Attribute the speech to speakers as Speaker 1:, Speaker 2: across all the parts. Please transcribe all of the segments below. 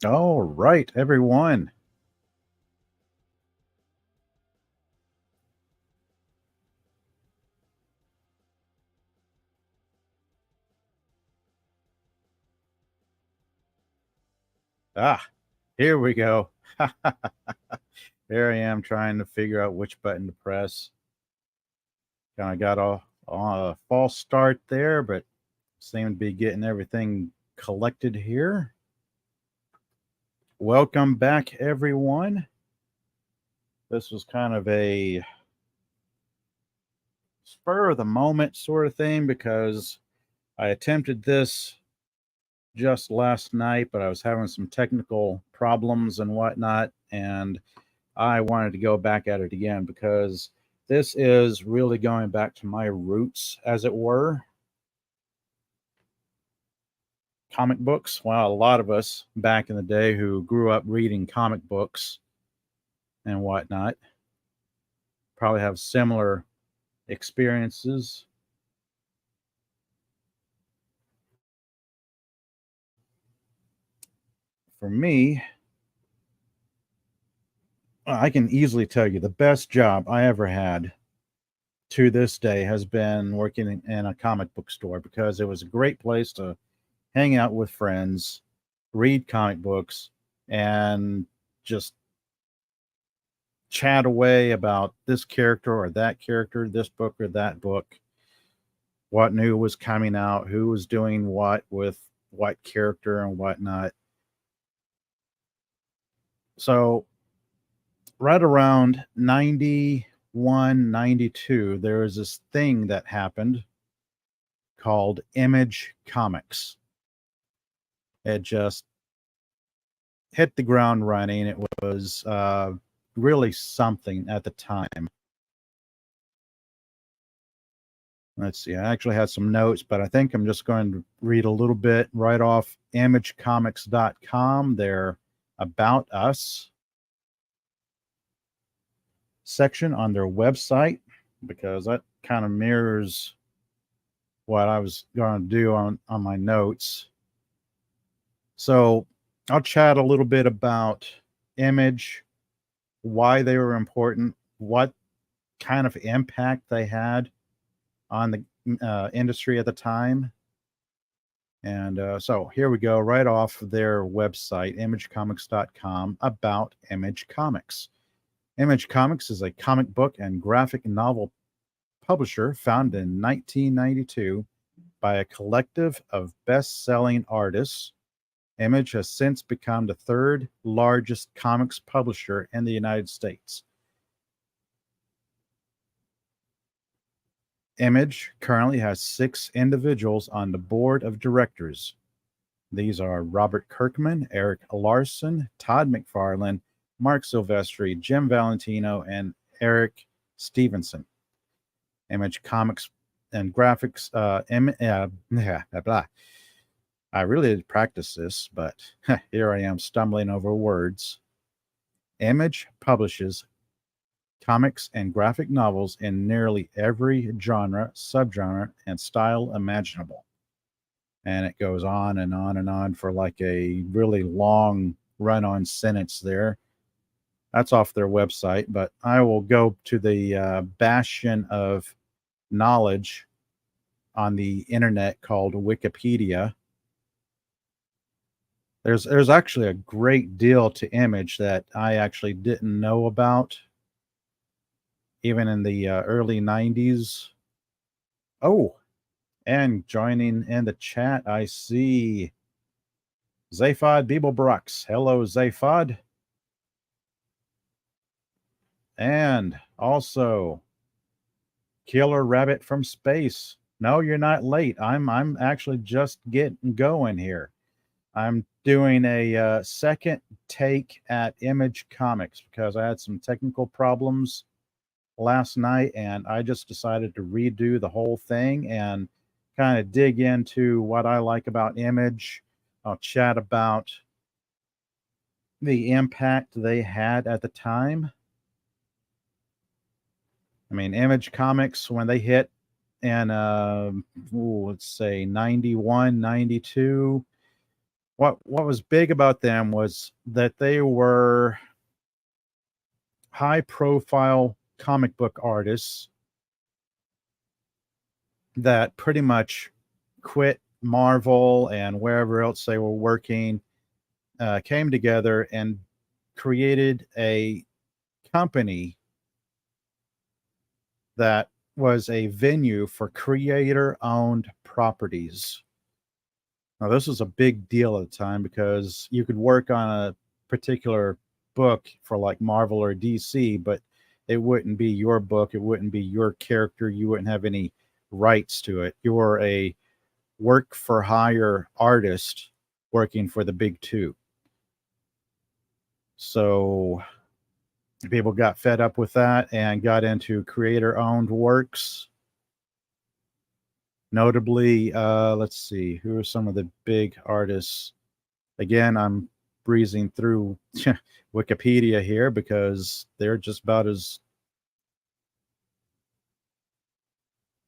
Speaker 1: All right, everyone. Here we go. Here I am trying to figure out which button to press. Kind of got a false start there, but seem to be getting everything collected here. Welcome back, everyone. This was kind of a spur of the moment sort of thing because I attempted this just last night, but I was having some technical problems and whatnot, and I wanted to go back at it again because this is really going back to my roots, as it were. Comic books. Well, a lot of us back in the day who grew up reading comic books and whatnot probably have similar experiences. For me, I can easily tell you the best job I ever had to this day has been working in a comic book store because it was a great place to hang out with friends, read comic books, and just chat away about this character or that character, this book or that book, what new was coming out, who was doing what with what character and whatnot. So, right around 91, 92, there was this thing that happened called Image Comics. It just hit the ground running. It was really something at the time. Let's see. I actually had some notes, but I think I'm just going to read a little bit right off imagecomics.com, their About Us section on their website, because that kind of mirrors what I was going to do on my notes. So I'll chat a little bit about Image, why they were important, what kind of impact they had on the industry at the time. And so here we go, right off their website, imagecomics.com, about Image Comics. Image Comics is a comic book and graphic novel publisher founded in 1992 by a collective of best-selling artists. Image has since become the third largest comics publisher in the United States. Image currently has 6 individuals on the board of directors. These are Robert Kirkman, Eric Larson, Todd McFarlane, Mark Silvestri, Jim Valentino, and Eric Stevenson. Image Comics and Graphics. Blah. I really did practice this, but here I am stumbling over words. Image publishes comics and graphic novels in nearly every genre, subgenre, and style imaginable. And it goes on and on and on for like a really long run on sentence there. That's off their website, but I will go to the bastion of knowledge on the internet called Wikipedia. There's actually a great deal to Image that I actually didn't know about, even in the early 90s. Oh, and joining in the chat, I see Zaphod Beeblebrox. Hello, Zaphod. And also Killer Rabbit from Space. No, you're not late. I'm actually just getting going here. I'm doing a second take at Image Comics because I had some technical problems last night, and I just decided to redo the whole thing and kind of dig into what I like about Image. I'll chat about the impact they had at the time. I mean, Image Comics, when they hit in, let's say 91, 92, what was big about them was that they were high profile comic book artists that pretty much quit Marvel and wherever else they were working, came together and created a company that was a venue for creator owned properties. Now, this was a big deal at the time because you could work on a particular book for like Marvel or DC, but it wouldn't be your book. It wouldn't be your character. You wouldn't have any rights to it. You're a work for hire artist working for the big two. So people got fed up with that and got into creator owned works. Notably, let's see, who are some of the big artists? Again, I'm breezing through Wikipedia here because they're just about as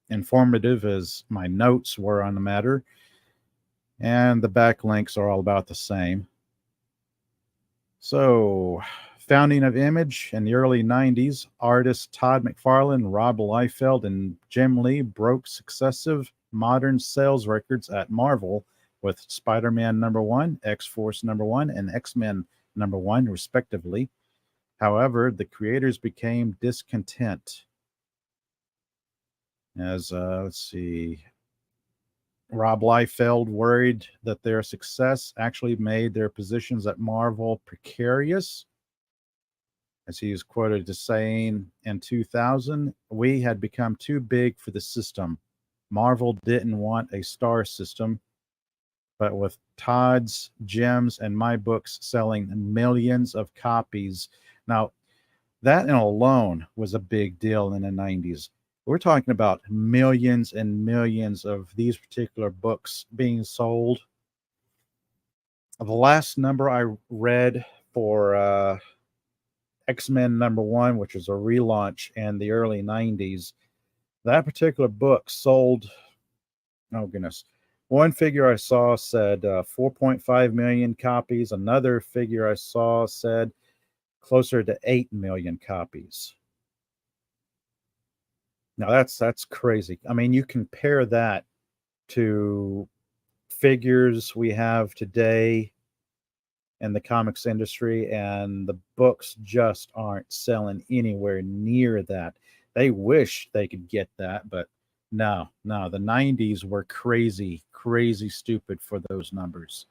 Speaker 1: informative as my notes were on the matter. And the backlinks are all about the same. So, founding of Image in the early 90s, artists Todd McFarlane, Rob Liefeld, and Jim Lee broke successive modern sales records at Marvel with Spider-Man #1, X-Force #1, and X-Men #1, respectively. However, the creators became discontent. As, let's see, Rob Liefeld worried that their success actually made their positions at Marvel precarious. As he is quoted as saying in 2000, we had become too big for the system. Marvel didn't want a star system, but with Todd's, Jim's, and my books selling millions of copies. Now, that alone was a big deal in the 90s. We're talking about millions and millions of these particular books being sold. The last number I read for X-Men #1, which was a relaunch in the early 90s, that particular book sold, oh goodness, one figure I saw said 4.5 million copies. Another figure I saw said closer to 8 million copies. Now that's crazy. I mean, you compare that to figures we have today in the comics industry, and the books just aren't selling anywhere near that. They wish they could get that, but no, no, the 90s were crazy, crazy stupid for those numbers.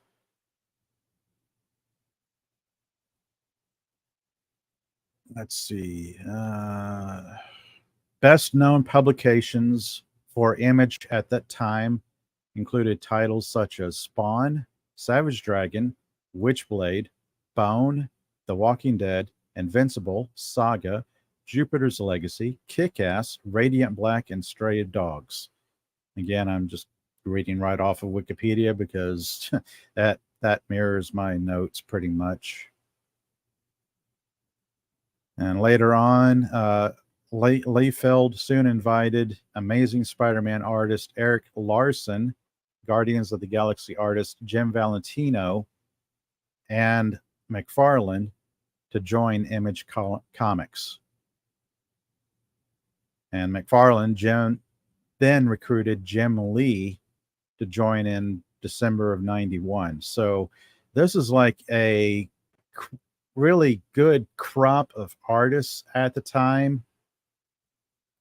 Speaker 1: Let's see. Best known publications for Image at that time included titles such as Spawn, Savage Dragon, Witchblade, Bone, The Walking Dead, Invincible, Saga, Jupiter's Legacy, Kick Ass, Radiant Black, and Stray Dogs. Again, I'm just reading right off of Wikipedia because that mirrors my notes pretty much. And later on, Liefeld soon invited Amazing Spider-Man artist Eric Larson, Guardians of the Galaxy artist Jim Valentino, and McFarlane to join Image Comics. And McFarlane then recruited Jim Lee to join in December of 91. So this is like a really good crop of artists at the time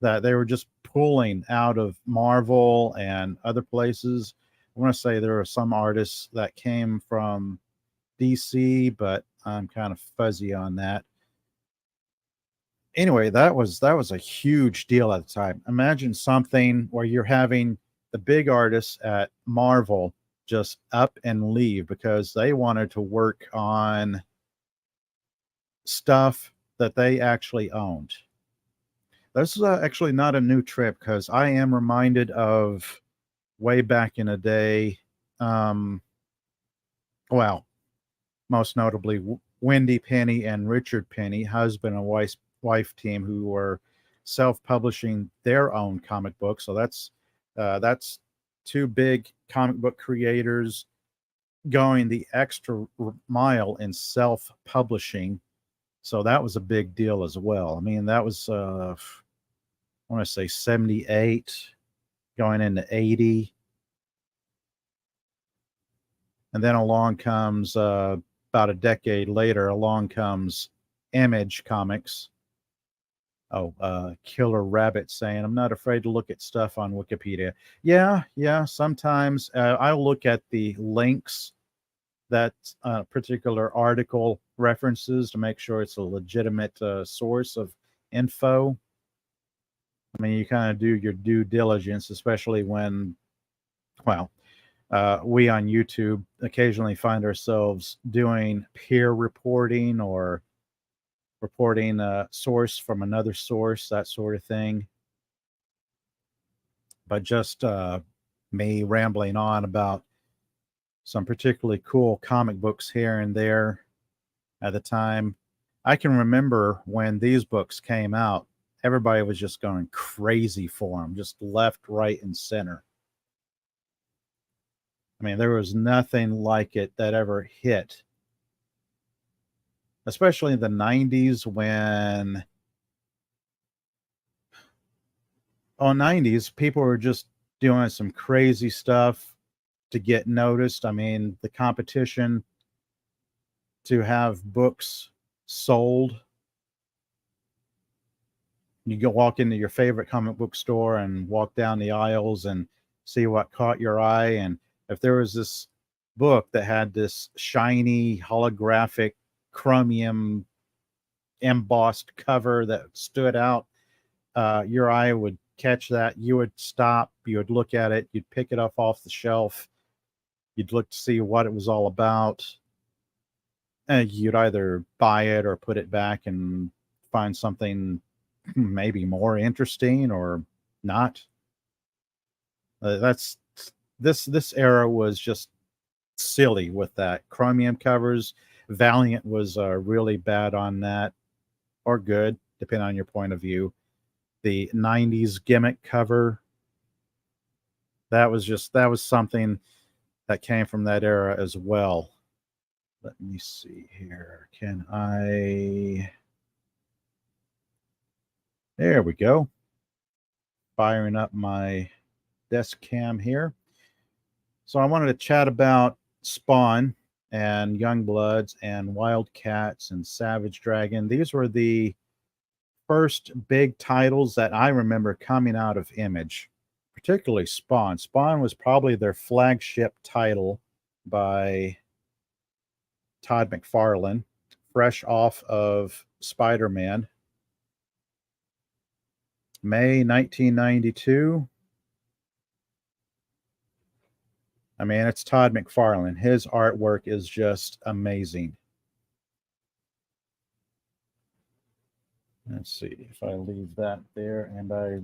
Speaker 1: that they were just pulling out of Marvel and other places. I want to say there are some artists that came from DC, but I'm kind of fuzzy on that. Anyway, that was a huge deal at the time. Imagine something where you're having the big artists at Marvel just up and leave because they wanted to work on stuff that they actually owned. This is actually not a new trip because I am reminded of way back in the day. Um, well, most notably Wendy Penny and Richard Penny, husband and wife team, who were self-publishing their own comic book. So that's two big comic book creators going the extra mile in self-publishing. So that was a big deal as well. I mean, that was I want to say 78 going into 80. And then along comes about a decade later, along comes Image Comics. Oh, Killer Rabbit saying, I'm not afraid to look at stuff on Wikipedia. Yeah. Sometimes I'll look at the links that particular article references to make sure it's a legitimate source of info. I mean, you kind of do your due diligence, especially when, well, we on YouTube occasionally find ourselves doing peer reporting or reporting a source from another source, that sort of thing. But just me rambling on about some particularly cool comic books here and there at the time. I can remember when these books came out, everybody was just going crazy for them, just left, right, and center. I mean, there was nothing like it that ever hit, especially in the 90s when, 90s, people were just doing some crazy stuff to get noticed. I mean, the competition to have books sold. You go walk into your favorite comic book store and walk down the aisles and see what caught your eye. And if there was this book that had this shiny holographic chromium embossed cover that stood out, your eye would catch that. You would stop, you would look at it, you'd pick it up off the shelf, you'd look to see what it was all about, and you'd either buy it or put it back and find something maybe more interesting or not. That's this era was just silly with that chromium covers. Valiant was really bad on that, or good, depending on your point of view. The 90s gimmick cover, that was something that came from that era as well. Let me see here. Can I? There we go. Firing up my desk cam here. So I wanted to chat about Spawn and Youngbloods and Wildcats and Savage Dragon. These were the first big titles that I remember coming out of Image, particularly Spawn. Spawn was probably their flagship title by Todd McFarlane, fresh off of Spider-Man. May 1992. I mean, it's Todd McFarlane. His artwork is just amazing. Let's see if I leave that there and I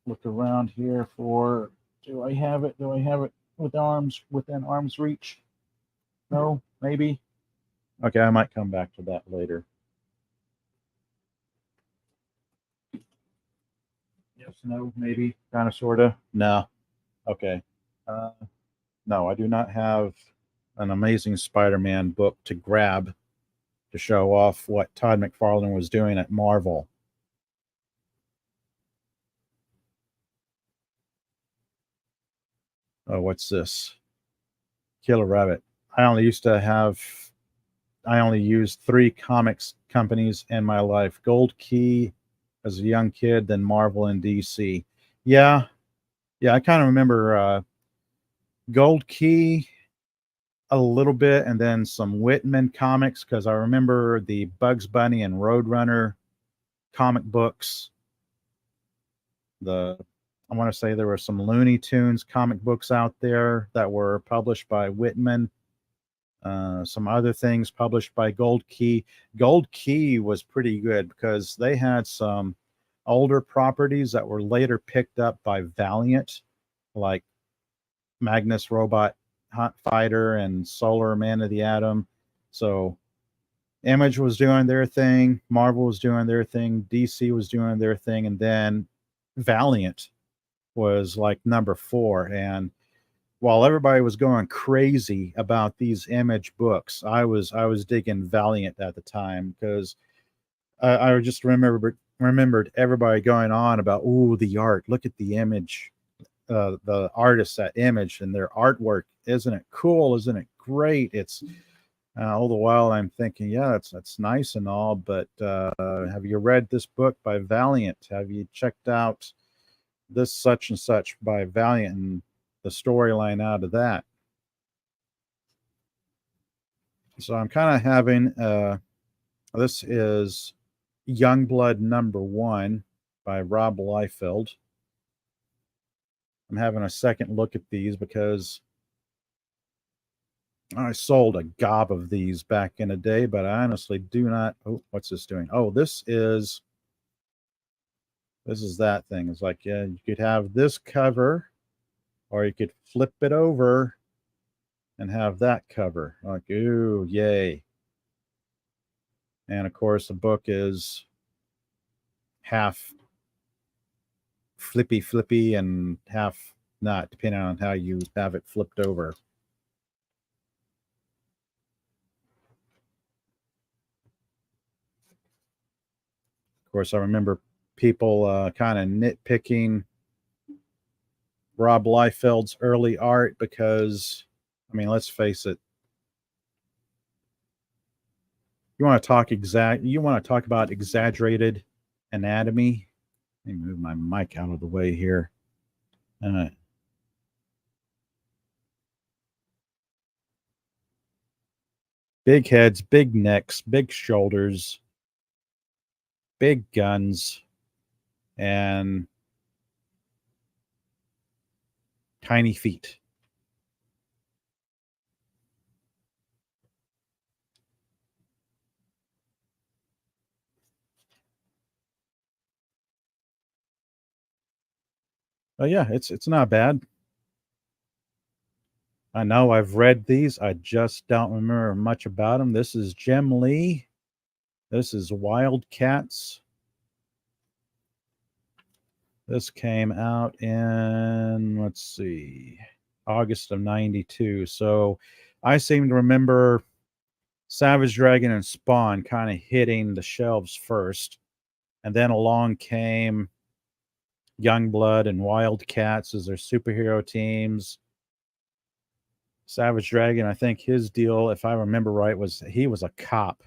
Speaker 1: look around here for, do I have it? Do I have it within arm's reach? No, maybe. Okay, I might come back to that later. Yes, no, maybe, kind of, sort of. No. Okay. No, I do not have an Amazing Spider-Man book to grab to show off what Todd McFarlane was doing at Marvel. Oh, what's this? Killer Rabbit. I only used 3 comics companies in my life. Gold Key as a young kid, then Marvel and DC. Yeah, I kind of remember Gold Key a little bit, and then some Whitman comics, because I remember the Bugs Bunny and Roadrunner comic books. I want to say there were some Looney Tunes comic books out there that were published by Whitman. Some other things published by Gold Key. Gold Key was pretty good because they had some older properties that were later picked up by Valiant, like Magnus Robot Fighter and Solar Man of the Atom. So Image was doing their thing, Marvel was doing their thing, DC was doing their thing, and then Valiant was like number 4. And while everybody was going crazy about these Image books, I was digging Valiant at the time because I just remembered everybody going on about, oh, the art. Look at the Image, the artists at Image and their artwork. Isn't it cool? Isn't it great? It's all the while I'm thinking, yeah, that's nice and all, but have you read this book by Valiant? Have you checked out this such and such by Valiant and the storyline out of that? So I'm kind of having this is Youngblood #1 by Rob Liefeld. I'm having a second look at these because I sold a gob of these back in the day, but I honestly do not. Oh, what's this doing? Oh, this is that thing. It's like, yeah, you could have this cover, or you could flip it over and have that cover. Like, ooh, yay! And of course, the book is half flippy and half not, depending on how you have it flipped over. Of course, I remember people kind of nitpicking Rob Liefeld's early art because, I mean, let's face it. You want to talk about exaggerated anatomy. Let me move my mic out of the way here. Big heads, big necks, big shoulders, big guns, and tiny feet. Oh yeah, it's not bad. I know I've read these. I just don't remember much about them. This is Jim Lee. This is Wildcats. This came out in, let's see, August of '92. So I seem to remember Savage Dragon and Spawn kind of hitting the shelves first. And then along came Youngblood and Wildcats as their superhero teams. Savage Dragon, I think his deal, if I remember right, was he was a cop.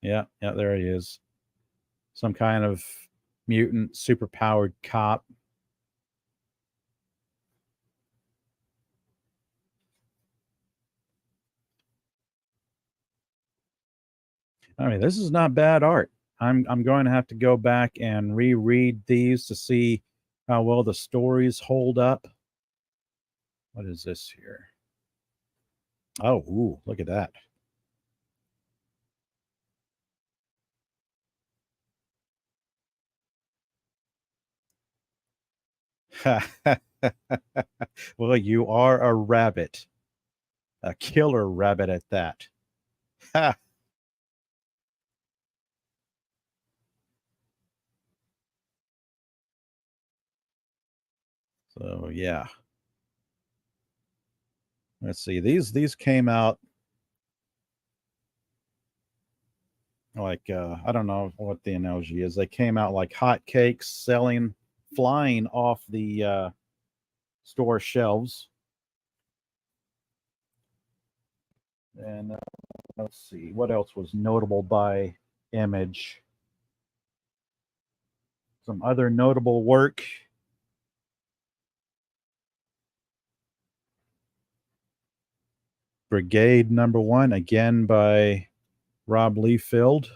Speaker 1: Yeah, there he is. Some kind of mutant, superpowered cop. I mean, this is not bad art. I'm going to have to go back and reread these to see how well the stories hold up. What is this here? Oh, ooh, look at that. Well, you are a rabbit, a killer rabbit at that. So yeah, let's see. These came out like I don't know what the analogy is. They came out like hotcakes, selling, flying off the store shelves. And let's see what else was notable by Image. Some other notable work. Brigade #1, again by Rob Liefeld.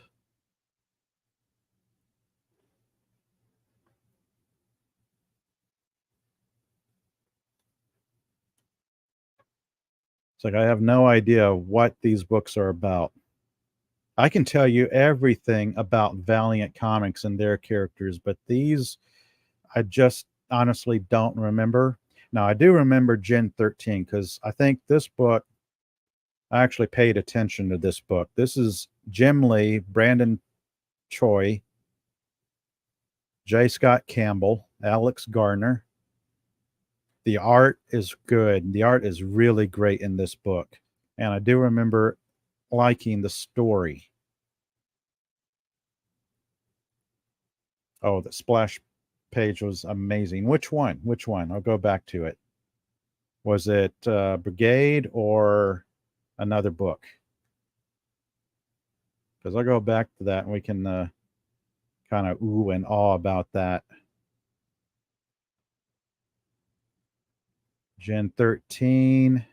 Speaker 1: It's like I have no idea what these books are about. I can tell you everything about Valiant Comics and their characters, but these I just honestly don't remember. Now, I do remember Gen 13 because I think this book, I actually paid attention to this book. This is Jim Lee, Brandon Choi, J. Scott Campbell, Alex Gardner. The art is good. The art is really great in this book. And I do remember liking the story. Oh, the splash page was amazing. Which one? Which one? I'll go back to it. Was it Brigade or another book? Because I'll go back to that and we can kind of ooh and awe about that. Gen 13.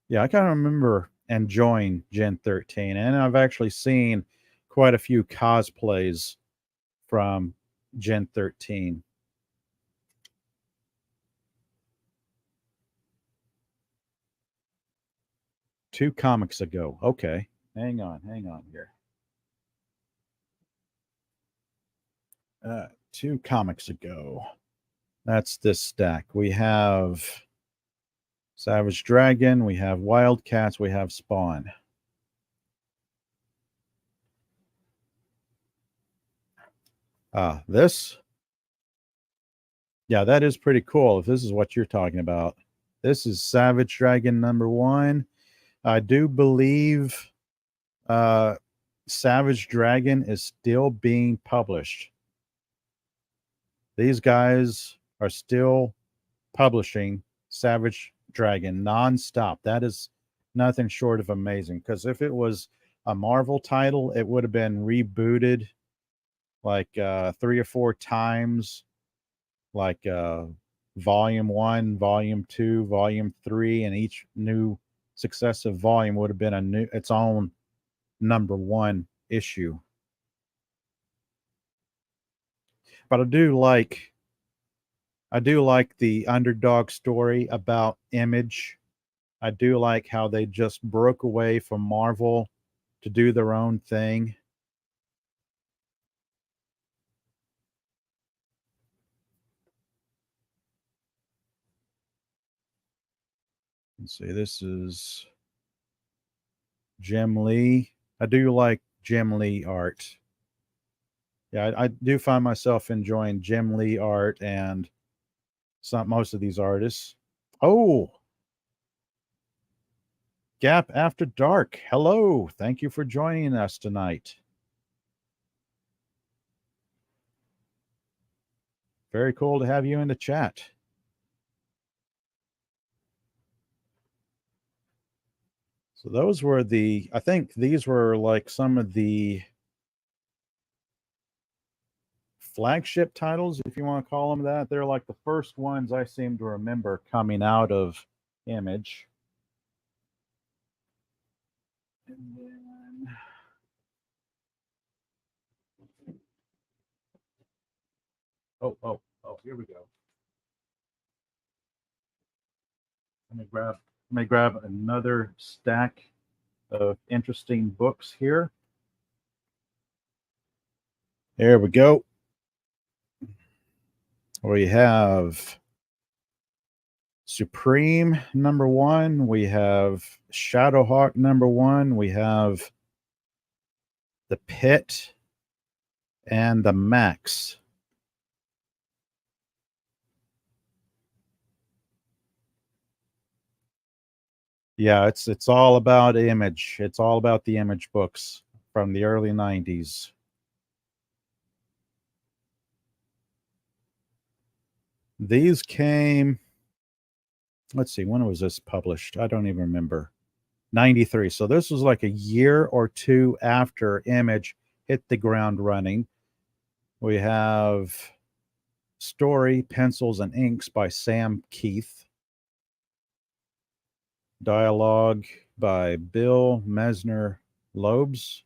Speaker 1: Yeah, I kind of remember enjoying Gen 13, and I've actually seen quite a few cosplays from Gen 13. Two comics ago. Okay. Hang on here. 2 comics ago. That's this stack. We have Savage Dragon, we have Wildcats, we have Spawn. This, yeah, that is pretty cool if this is what you're talking about. This is Savage Dragon #1. I do believe Savage Dragon is still being published. These guys are still publishing Savage Dragon nonstop. That is nothing short of amazing. Because if it was a Marvel title, it would have been rebooted like 3 or 4 times, like volume 1, volume 2, volume 3, and each new successive volume would have been its own #1 issue. But I do like the underdog story about Image. I do like how they just broke away from Marvel to do their own thing. Let's see, this is Jim Lee. I do like Jim Lee art. Yeah, I do find myself enjoying Jim Lee art and most of these artists. Oh, Gap After Dark. Hello. Thank you for joining us tonight. Very cool to have you in the chat. So those were I think these were like some of the flagship titles, if you want to call them that. They're like the first ones I seem to remember coming out of Image. And then oh, here we go. Let me grab another stack of interesting books here. There we go. We have Supreme #1. We have Shadowhawk #1. We have The Pit and the Max. Yeah, it's all about Image. It's all about the Image books from the early 90s. These came, let's see, when was this published? I don't even remember. 93. So this was like a year or two after Image hit the ground running. We have Story, Pencils and Inks by Sam Keith. Dialogue by Bill Mesner Loebs.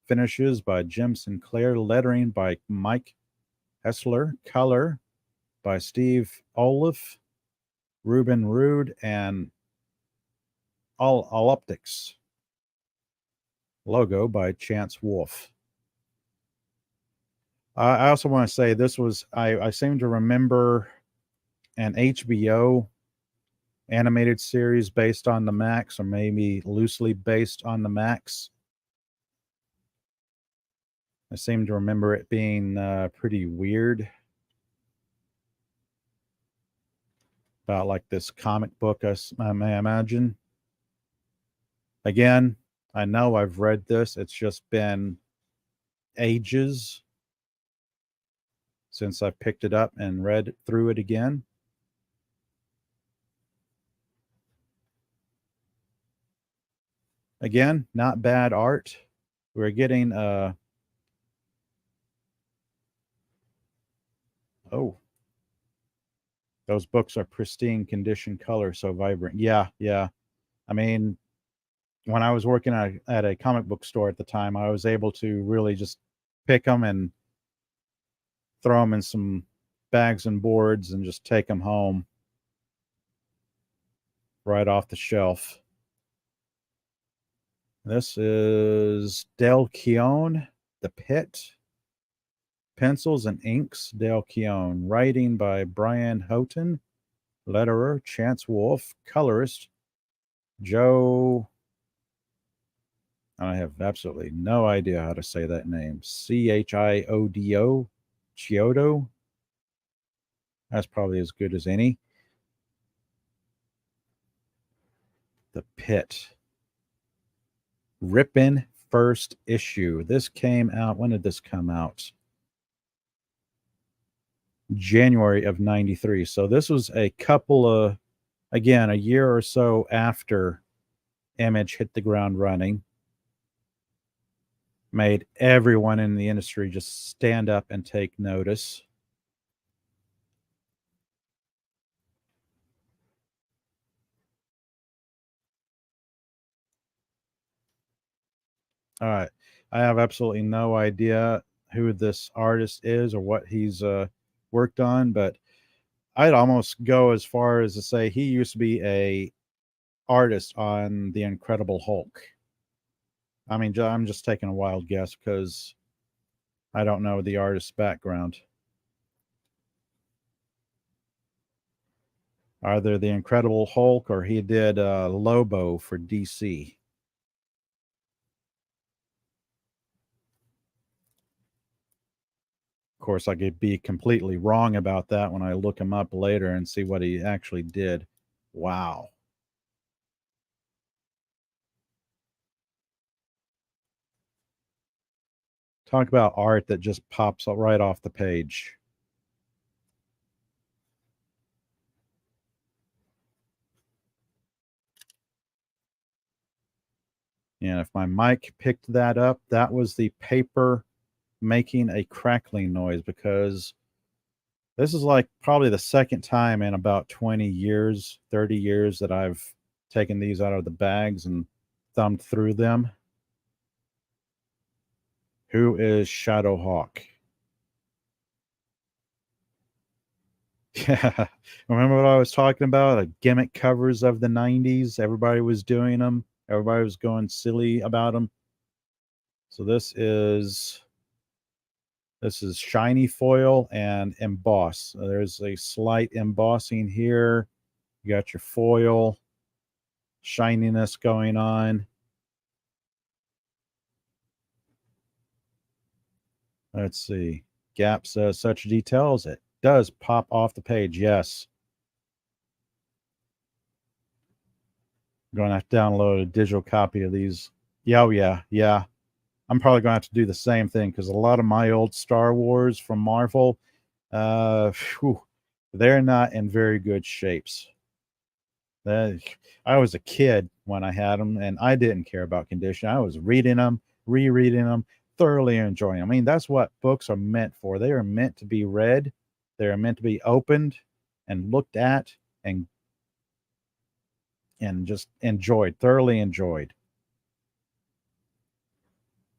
Speaker 1: Finishes by Jim Sinclair. Lettering by Mike Hessler. Color by Steve Olive, Ruben Rude, and All Optics. Logo by Chance Wolf. I also want to say this was, I seem to remember an HBO animated series based on the Max, or maybe loosely based on the Max. I seem to remember it being pretty weird. About like this comic book, I may imagine. Again, I know I've read this. It's just been ages since I picked it up and read through it again. Again, not bad art. We're getting oh, those books are pristine condition, color so vibrant. Yeah, yeah. I mean, when I was working at a comic book store at the time, I was able to really just pick them and throw them in some bags and boards and just take them home right off the shelf. This is Del Keown, The Pit. Pencils and Inks, Del Keown. Writing by Brian Houghton. Letterer, Chance Wolfe. Colorist, Joe. I have absolutely no idea how to say that name. Chiodo. Chiodo. That's probably as good as any. The Pit. Ripin' first issue. This came out. When did this come out? January of 93. So this was a couple of, again, a year or so after Image hit the ground running. Made everyone in the industry just stand up and take notice. All right. I have absolutely no idea who this artist is or what he's worked on, but I'd almost go as far as to say he used to be a artist on The Incredible Hulk. I mean, I'm just taking a wild guess because I don't know the artist's background. Either The Incredible Hulk or he did Lobo for DC. Of course, I could be completely wrong about that when I look him up later and see what he actually did. Wow. Talk about art that just pops right off the page. And if my mic picked that up, that was the paper making a crackling noise because this is like probably the second time in about 20 years, 30 years that I've taken these out of the bags and thumbed through them. Who is Shadowhawk? Yeah. Remember what I was talking about? The gimmick covers of the 90s. Everybody was doing them. Everybody was going silly about them. So this is shiny foil and emboss. There's a slight embossing here. You got your foil shininess going on. Let's see. Gap says such details. It does pop off the page. Yes. I'm going to have to download a digital copy of these. Yeah, oh yeah, yeah. I'm probably going to have to do the same thing because a lot of my old Star Wars from Marvel, whew, they're not in very good shapes. I was a kid when I had them, and I didn't care about condition. I was reading them, rereading them, thoroughly enjoying them. I mean, that's what books are meant for. They are meant to be read. They are meant to be opened and looked at and just enjoyed, thoroughly enjoyed.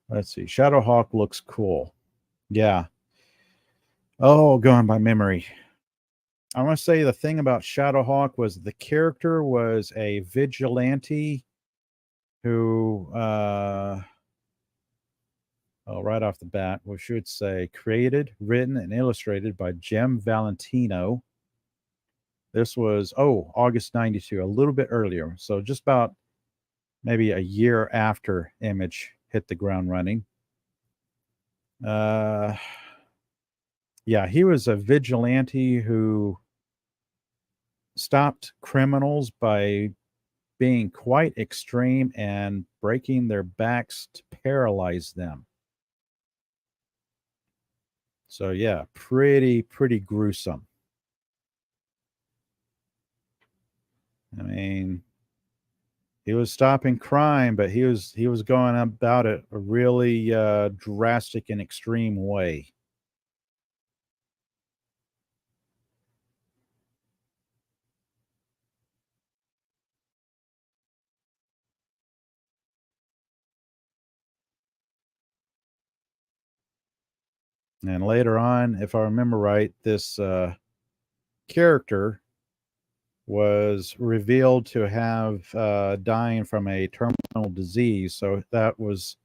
Speaker 1: Let's see. Shadowhawk looks cool. Yeah. Oh, going by memory. I want to say the thing about Shadowhawk was the character was a vigilante who, right off the bat, we should say created, written, and illustrated by Jim Valentino. This was, August 92, a little bit earlier. So just about maybe a year after Image hit the ground running. Uh, yeah, he was a vigilante who stopped criminals by being quite extreme and breaking their backs to paralyze them. So yeah, pretty gruesome. I mean, he was stopping crime, but he was going about it a really drastic and extreme way. And later on, if I remember right, this character was revealed to have dying from a terminal disease. So that was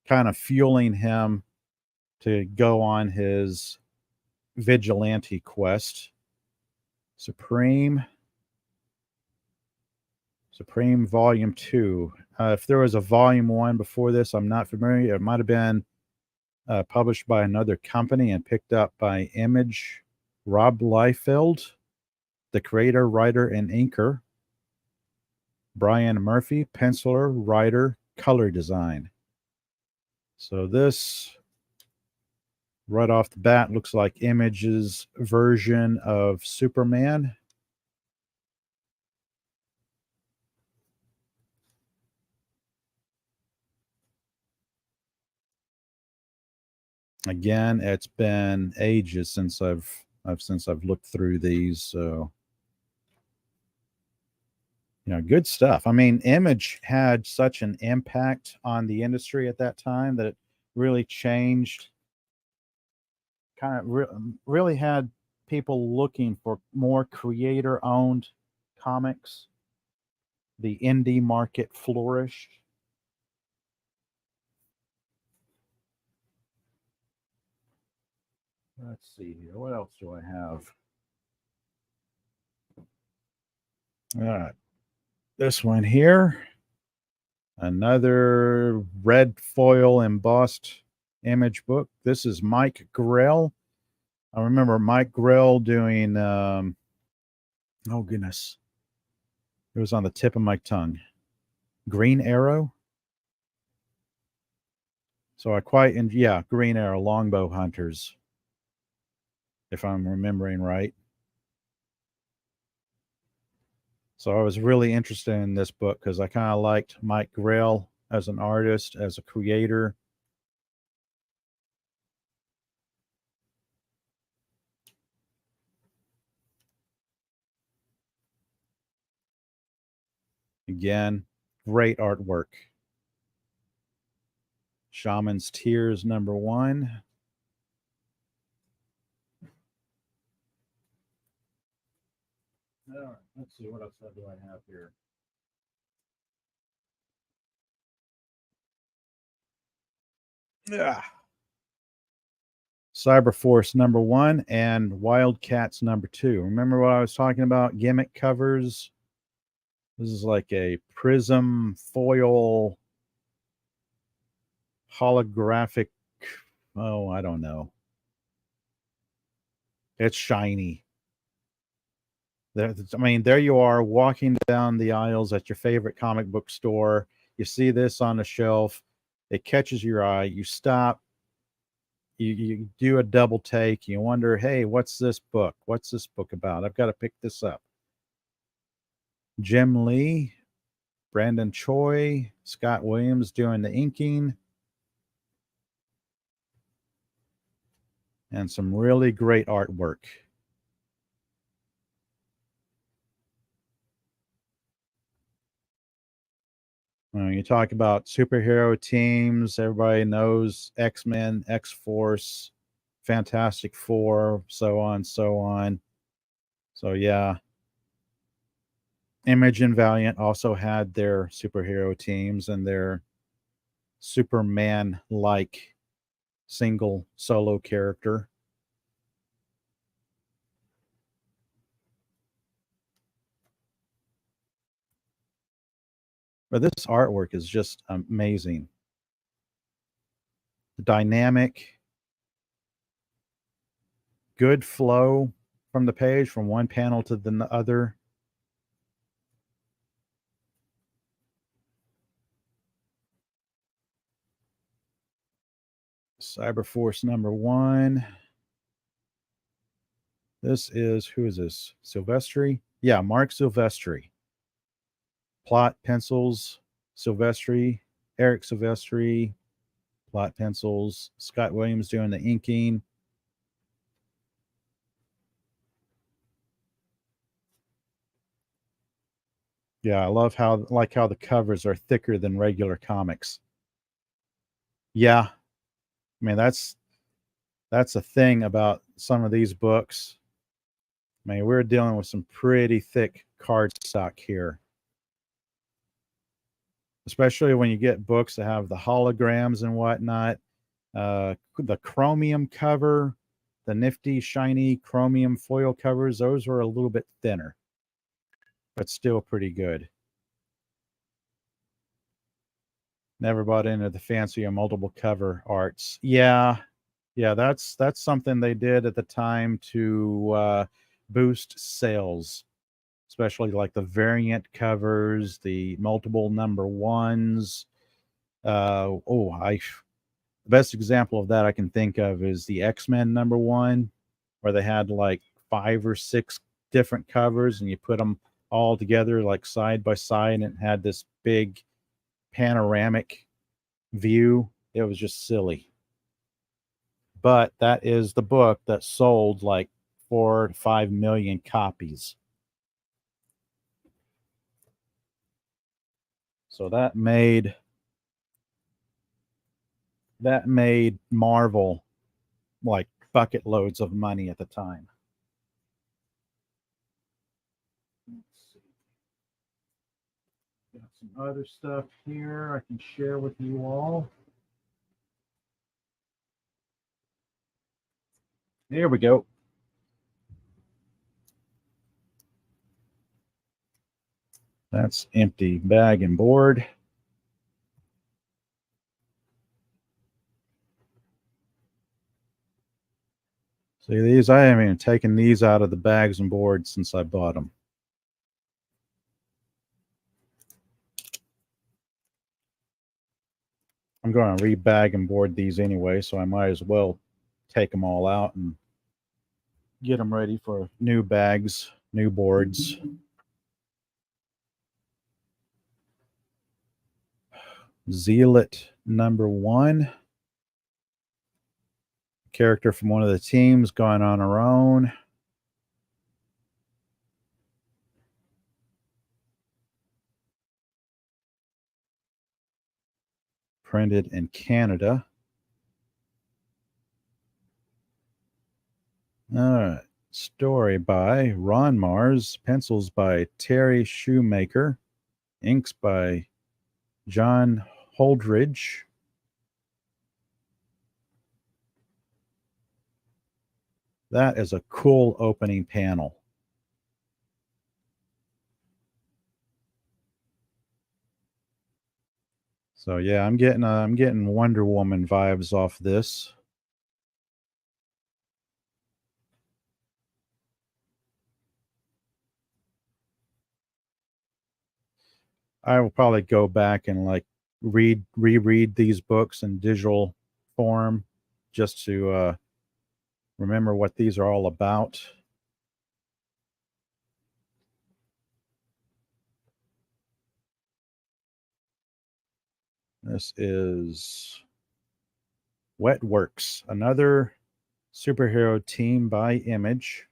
Speaker 1: kind of fueling him to go on his vigilante quest. Supreme, Supreme Volume 2. If there was a Volume 1 before this, I'm not familiar. It might have been published by another company and picked up by Image. Rob Liefeld, the creator, writer, and inker. Brian Murphy, penciler, writer, color design. So this, right off the bat, looks like Image's version of Superman. Again, it's been ages since I've looked through these. So good stuff. I mean, Image had such an impact on the industry at that time that it really changed, kind of really had people looking for more creator owned comics. The indie market flourished. Let's see here. What else do I have? All right. This one here. Another red foil embossed Image book. This is Mike Grell. I remember Mike Grell doing, oh goodness, it was on the tip of my tongue. Green Arrow. So yeah, Green Arrow, Longbow Hunters, if I'm remembering right. So I was really interested in this book because I kind of liked Mike Grell as an artist, as a creator. Again, great artwork. Shaman's Tears #1. All right, let's see what else do I have here. Yeah. Cyberforce #1 and Wildcats #2. Remember what I was talking about? Gimmick covers. This is like a prism foil holographic. Oh, I don't know. It's shiny. I mean, there you are walking down the aisles at your favorite comic book store. You see this on the shelf. It catches your eye. You stop. You do a double take. You wonder, hey, what's this book? What's this book about? I've got to pick this up. Jim Lee, Brandon Choi, Scott Williams doing the inking, and some really great artwork. When you talk about superhero teams, everybody knows X-Men, X-Force, Fantastic Four, so on, so on. So yeah, Image and Valiant also had their superhero teams and their Superman-like single solo character. But this artwork is just amazing. Dynamic. good flow from the page, from one panel to the other. Cyberforce #1. This is, who is this? Silvestri? Yeah, Mark Silvestri. Plot pencils, Silvestri, Eric Silvestri. Plot pencils, Scott Williams doing the inking. Yeah, I love how the covers are thicker than regular comics. Yeah, I mean that's a thing about some of these books. I mean, we're dealing with some pretty thick cardstock here, especially when you get books that have the holograms and whatnot. The chromium cover, the nifty, shiny chromium foil covers, those were a little bit thinner, but still pretty good. Never bought into the fancy or multiple cover arts. Yeah, yeah, that's something they did at the time to boost sales, especially like the variant covers, the multiple #1s. The best example of that I can think of is the X-Men #1, where they had like 5 or 6 different covers, and you put them all together like side by side, and it had this big panoramic view. It was just silly. But that is the book that sold like 4 to 5 million copies. So that made Marvel like bucket loads of money at the time. Let's see. Got some other stuff here I can share with you all. There we go. That's empty bag and board. See these? I haven't even taken these out of the bags and boards since I bought them. I'm going to rebag and board these anyway, so I might as well take them all out and get them ready for new bags, new boards. Zealot #1. Character from one of the teams going on her own. Printed in Canada. All right. Story by Ron Mars. Pencils by Terry Shoemaker. Inks by John Holdridge. That is a cool opening panel. So yeah, I'm getting Wonder Woman vibes off this. I will probably go back and like reread these books in digital form just to remember what these are all about. This is Wetworks, another superhero team by Image.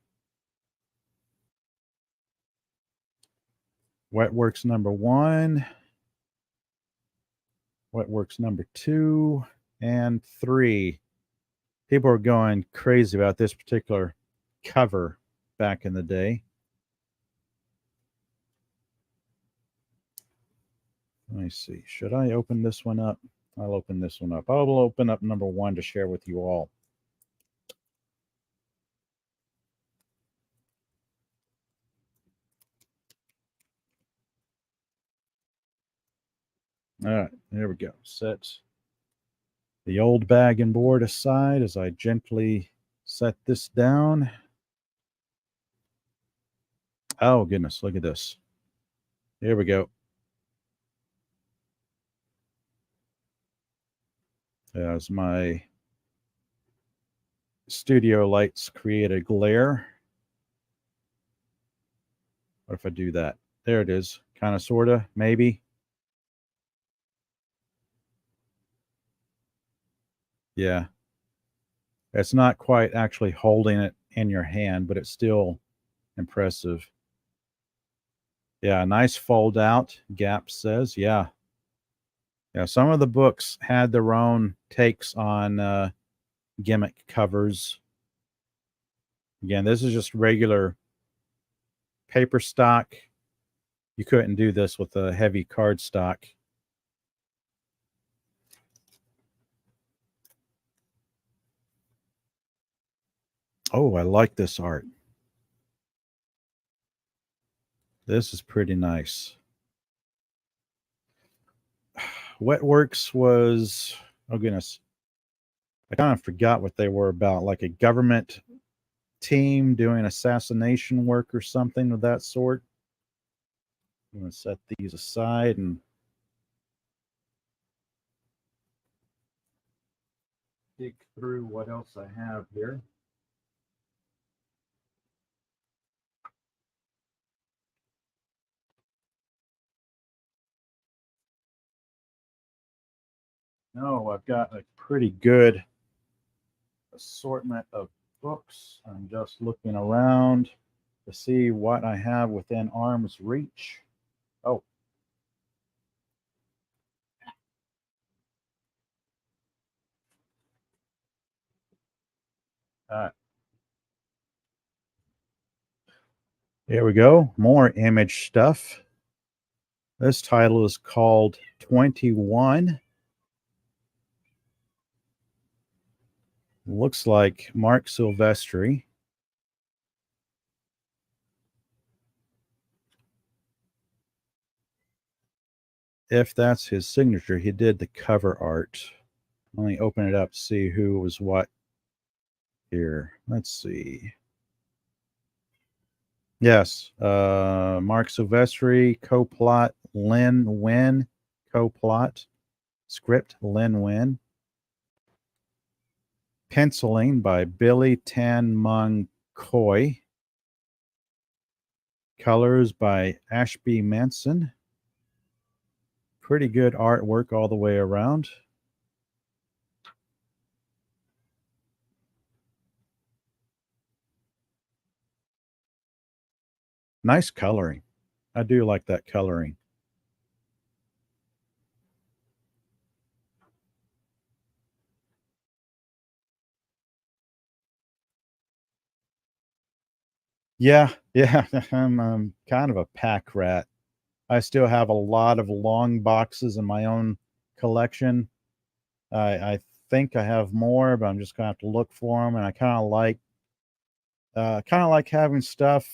Speaker 1: Wetworks #1, Wetworks #2, and 3. People are going crazy about this particular cover back in the day. Let me see. Should I open this one up? I'll open this one up. I'll open up #1 to share with you all. All right, there we go. Set the old bag and board aside as I gently set this down. Oh, goodness. Look at this. Here we go. As my studio lights create a glare. What if I do that? There it is. Kind of, sort of, maybe. Yeah. It's not quite actually holding it in your hand, but it's still impressive. Yeah, nice fold out, Gap says. Yeah. Yeah, some of the books had their own takes on gimmick covers. Again, this is just regular paper stock. You couldn't do this with a heavy cardstock. Oh, I like this art. This is pretty nice. Wetworks was, oh goodness, I kind of forgot what they were about, like a government team doing assassination work or something of that sort. I'm going to set these aside and dig through what else I have here. No, I've got a pretty good assortment of books. I'm just looking around to see what I have within arm's reach. Oh, uh, here we go. More image stuff. This title is called 21. Looks like Mark Silvestri. If that's his signature, he did the cover art. Let me open it up to see who was what here. Let's see. Yes, Mark Silvestri, co-plot Lin Wen, co-plot script Lin Wen, penciling by Billy Tan Mung Koi, colors by Ashby Manson. Pretty good artwork all the way around. Nice coloring. I do like that coloring. Yeah, yeah. I'm kind of a pack rat. I still have a lot of long boxes in my own collection. I think I have more, but I'm just gonna have to look for them. And I kind of like having stuff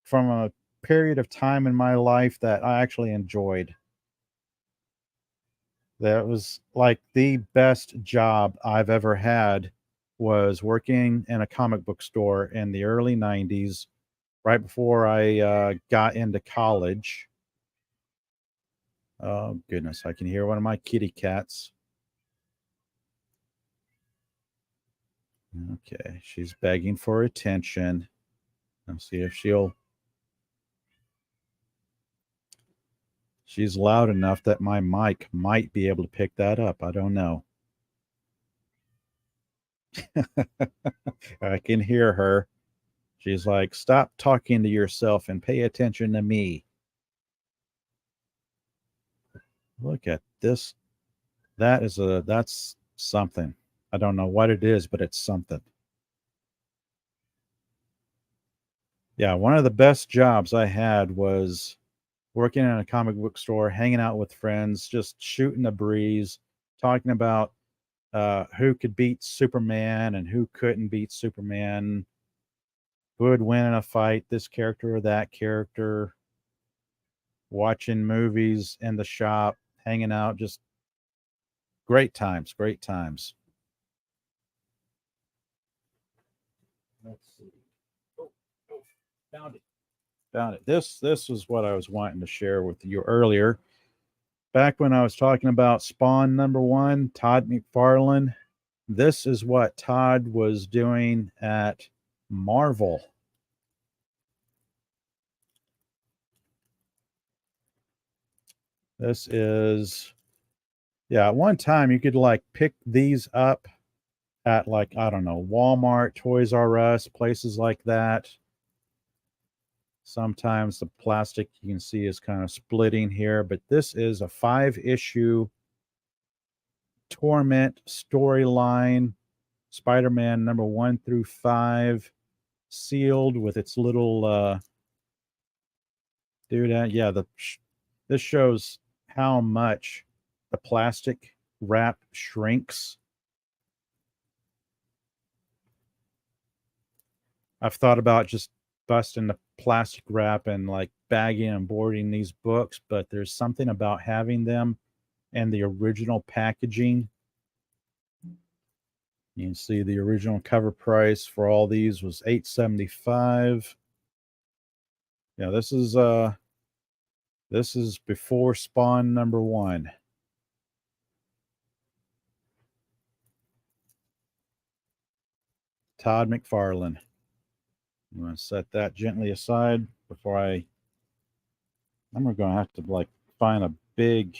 Speaker 1: from a period of time in my life that I actually enjoyed. That was like the best job I've ever had was working in a comic book store in the early 90s, right before I got into college. Oh, goodness. I can hear one of my kitty cats. Okay. She's begging for attention. Let's see if she's loud enough that my mic might be able to pick that up. I don't know. I can hear her. She's like, stop talking to yourself and pay attention to me. Look at this. That's something. I don't know what it is, but it's something. Yeah, one of the best jobs I had was working in a comic book store, hanging out with friends, just shooting the breeze, talking about who could beat Superman and who couldn't beat Superman, who would win in a fight, this character or that character, watching movies in the shop, hanging out, just great times, great times. Let's see. Oh, found it. Found it. This was what I was wanting to share with you earlier. Back when I was talking about Spawn #1, Todd McFarlane, this is what Todd was doing at Marvel. This is, yeah, at one time you could like pick these up at like, I don't know, Walmart, Toys R Us, places like that. Sometimes the plastic you can see is kind of splitting here, but this is a 5-issue Torment storyline, Spider-Man #1 through 5, sealed with its little doodad. Yeah, this shows how much the plastic wrap shrinks. I've thought about just busting the plastic wrap and like bagging and boarding these books, but there's something about having them and the original packaging. You can see the original cover price for all these was $8.75. Yeah, this is before Spawn #1. Todd McFarlane. I'm going to set that gently aside before I'm going to have to like find a big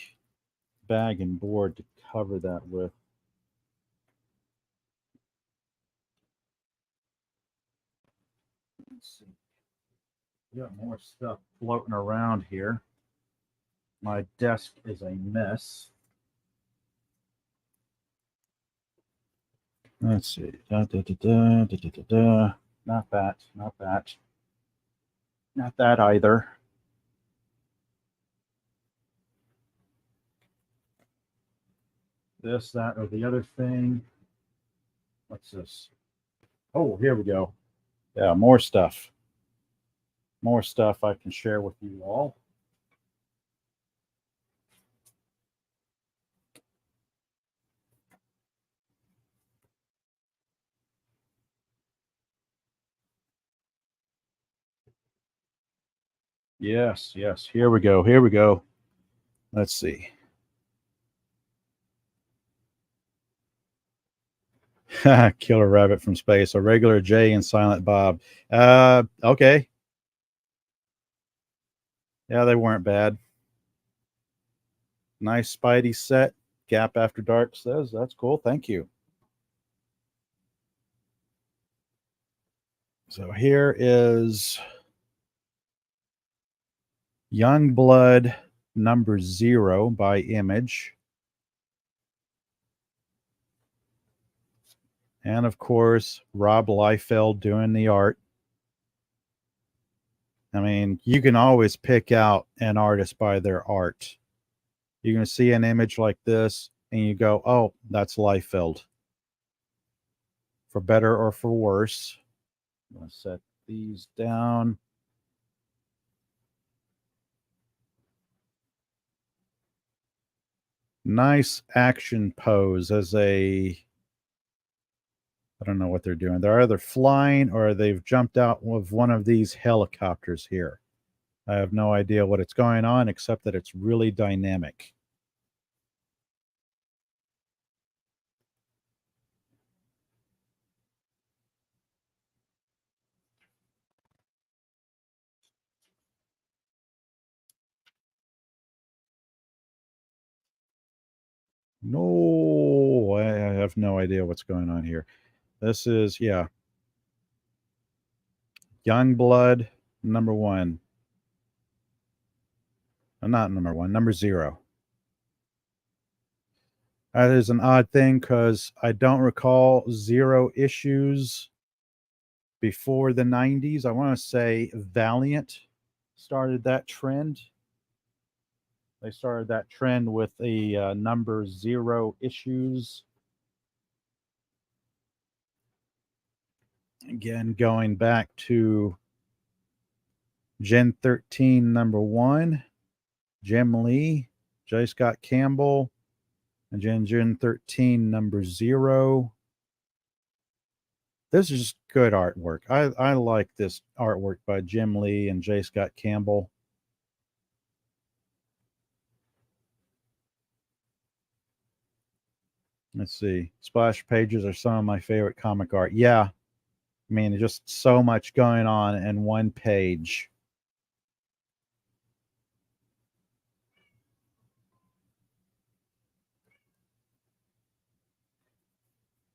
Speaker 1: bag and board to cover that with. Let's see. We got more stuff floating around here. My desk is a mess. Let's see. Not that. Not that. Not that either. This, that, or the other thing. What's this? Oh, here we go. Yeah, more stuff. More stuff I can share with you all. Yes, yes. Here we go. Here we go. Let's see. Killer Rabbit from Space, a regular Jay and Silent Bob. Okay. Yeah, they weren't bad. Nice Spidey set. Gap After Dark says that's cool. Thank you. So here is Youngblood #0 by Image. And of course, Rob Liefeld doing the art. I mean, you can always pick out an artist by their art. You're going to see an image like this and you go, oh, that's Liefeld. For better or for worse. I'm going to set these down. Nice action pose as I don't know what they're doing. They're either flying or they've jumped out of one of these helicopters here. I have no idea what it's going on except that it's really dynamic. No, I have no idea what's going on here. This is, yeah, Youngblood #1. Not #1, #0. That is an odd thing because I don't recall 0 issues before the 90s. I want to say Valiant started that trend. They started that trend with the #0 issues. Again, going back to Gen 13 #1, Jim Lee, J. Scott Campbell, and Gen 13 #0. This is just good artwork. I like this artwork by Jim Lee and J. Scott Campbell. Let's see. Splash pages are some of my favorite comic art. Yeah, I mean, just so much going on in one page.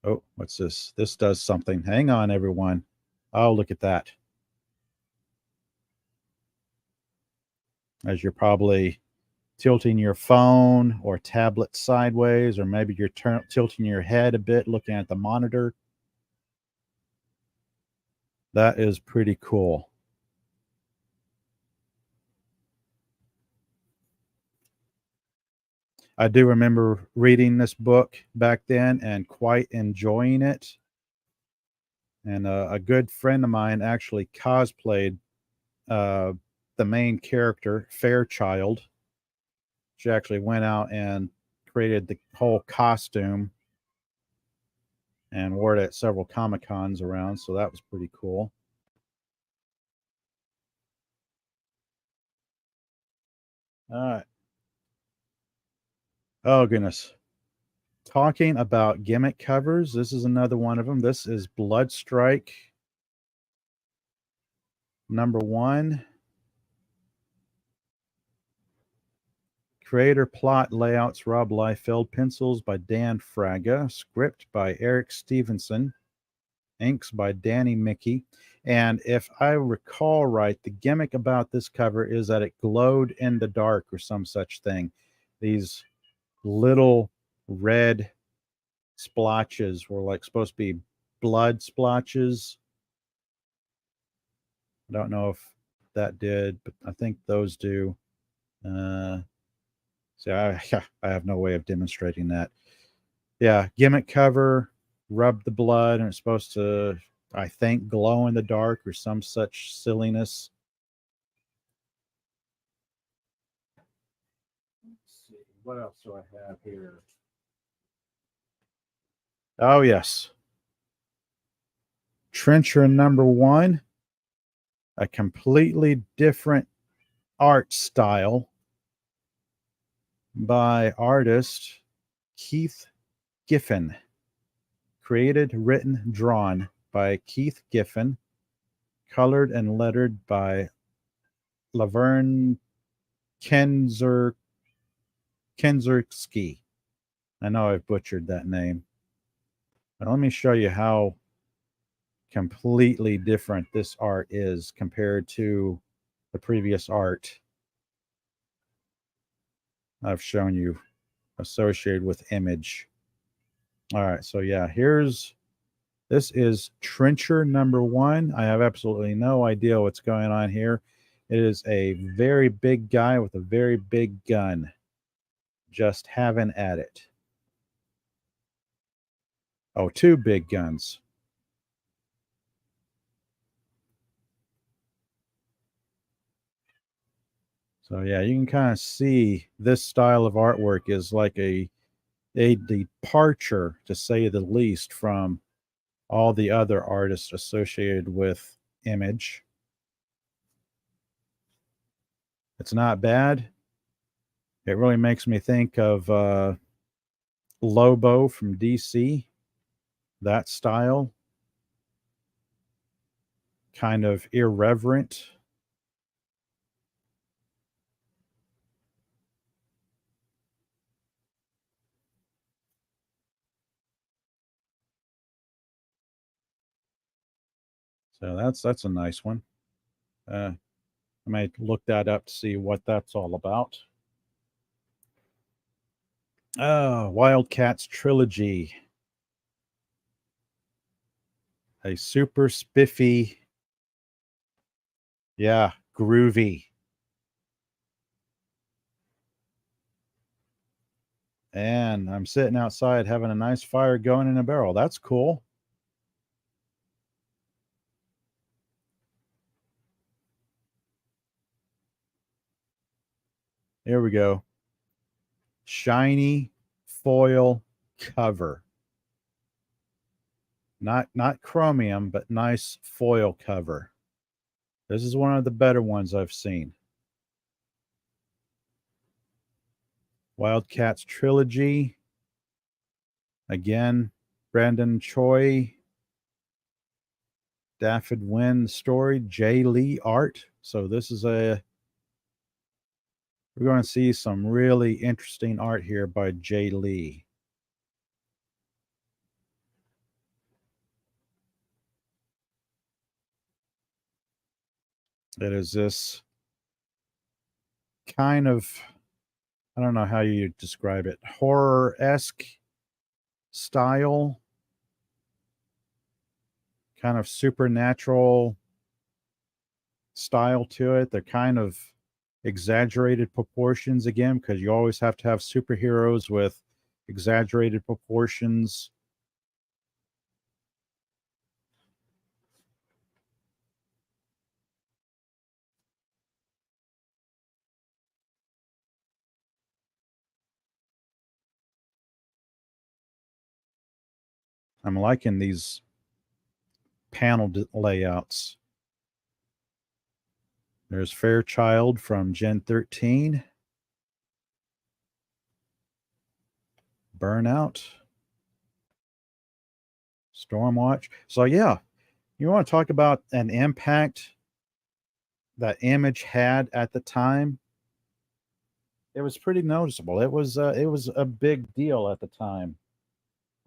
Speaker 1: Oh, what's this? This does something. Hang on, everyone. Oh, look at that. As you're probably tilting your phone or tablet sideways, or maybe you're tilting your head a bit looking at the monitor. That is pretty cool. I do remember reading this book back then and quite enjoying it. And a good friend of mine actually cosplayed uh, the main character, Fairchild. She actually went out and created the whole costume and wore it at several Comic Cons around. So that was pretty cool. All right. Oh, goodness. Talking about gimmick covers, this is another one of them. This is Bloodstrike #1. Creator, plot, layouts, Rob Liefeld. Pencils by Dan Fraga. Script by Eric Stevenson. Inks by Danny Mickey. And if I recall right, the gimmick about this cover is that it glowed in the dark or some such thing. These little red splotches were like supposed to be blood splotches. I don't know if that did, but I think those do. Uh, so I have no way of demonstrating that. Yeah, gimmick cover, rub the blood, and it's supposed to, I think, glow in the dark or some such silliness. Let's see, what else do I have here? Oh, yes. Trencher #1, a completely different art style by artist Keith Giffen. Created, written, drawn by Keith Giffen. Colored and lettered by Laverne Kenzer Kenzerski. I know I've butchered that name. But let me show you how completely different this art is compared to the previous art I've shown you associated with Image. All right, so yeah, this is Trencher #1. I have absolutely no idea what's going on here. It is a very big guy with a very big gun, just having at it. Oh, two big guns. So yeah, you can kind of see this style of artwork is like a departure, to say the least, from all the other artists associated with Image. It's not bad. It really makes me think of Lobo from DC. That style, kind of irreverent. So that's a nice one. I might look that up to see what that's all about. Oh, Wildcats trilogy. A super spiffy, yeah, groovy. And I'm sitting outside having a nice fire going in a barrel. That's cool. Here we go. Shiny foil cover. Not chromium, but nice foil cover. This is one of the better ones I've seen. Wildcats Trilogy. Again, Brandon Choi, Daffod Wynn story, Jay Lee art. So this is we're going to see some really interesting art here by Jay Lee. It is this kind of, I don't know how you describe it, horror-esque style, kind of supernatural style to it. They're kind of exaggerated proportions again, because you always have to have superheroes with exaggerated proportions. I'm liking these panel layouts. There's Fairchild from Gen 13. Burnout. Stormwatch. So yeah, you want to talk about an impact that image had at the time? It was pretty noticeable. It was a big deal at the time,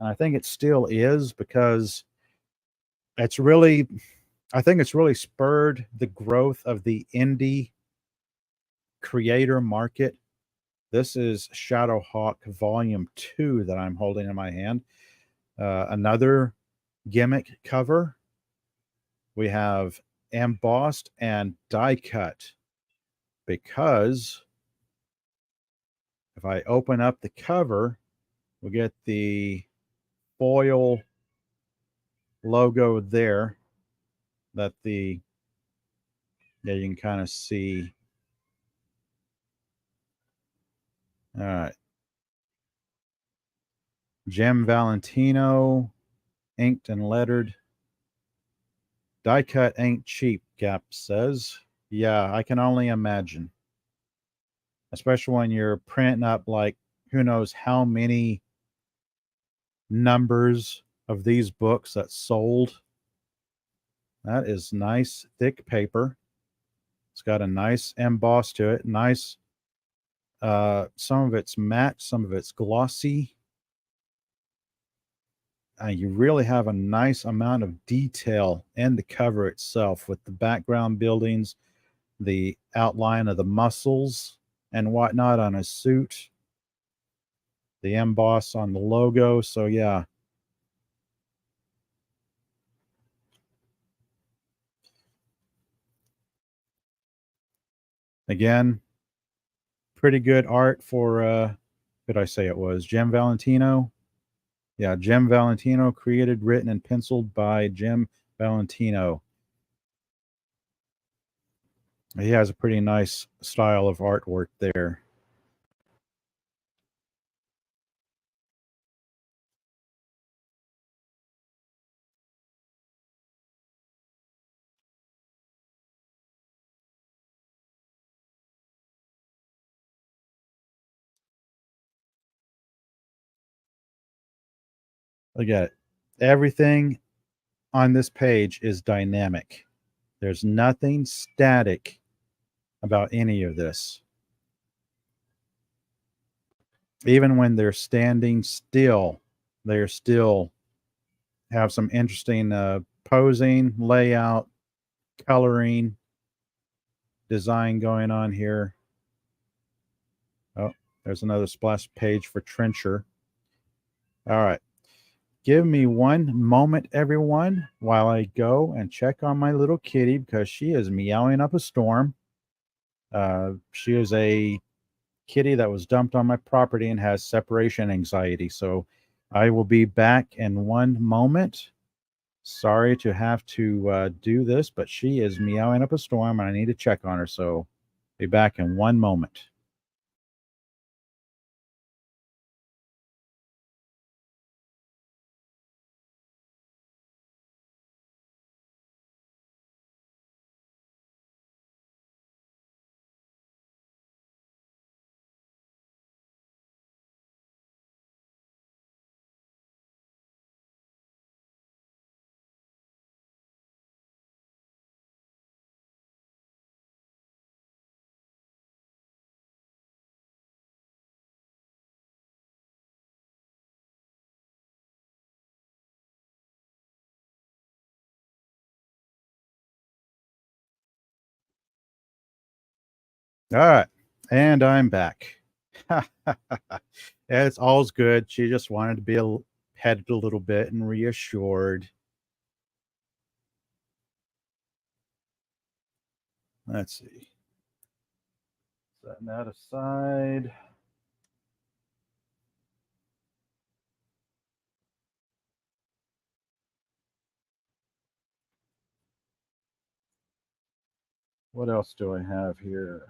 Speaker 1: and I think it still is, because it's really, I think it's really spurred the growth of the indie creator market. This is Shadowhawk Volume 2 that I'm holding in my hand. Another gimmick cover. We have embossed and die cut, because if I open up the cover, we get the foil logo there that you can kind of see. All right. Jim Valentino, inked and lettered. Die cut ain't cheap, Gap says. Yeah, I can only imagine. Especially when you're printing up like who knows how many numbers of these books that sold. That is nice, thick paper. It's got a nice emboss to it. Nice. Some of it's matte, some of it's glossy. You really have a nice amount of detail in the cover itself, with the background buildings, the outline of the muscles and whatnot on a suit, the emboss on the logo. So yeah. Again, pretty good art for could I say it was Jim Valentino? Yeah, Jim Valentino, created, written, and penciled by Jim Valentino. He has a pretty nice style of artwork there. Look at it. Everything on this page is dynamic. There's nothing static about any of this. Even when they're standing still, they're still have some interesting posing, layout, coloring, design going on here. Oh, there's another splash page for Trencher. All right. Give me one moment, everyone, while I go and check on my little kitty, because she is meowing up a storm. She is a kitty that was dumped on my property and has separation anxiety. So I will be back in one moment. Sorry to have to do this, but she is meowing up a storm and I need to check on her. So be back in one moment. All right. And I'm back. It's all's good. She just wanted to be petted a little bit and reassured. Let's see. Setting that aside. What else do I have here?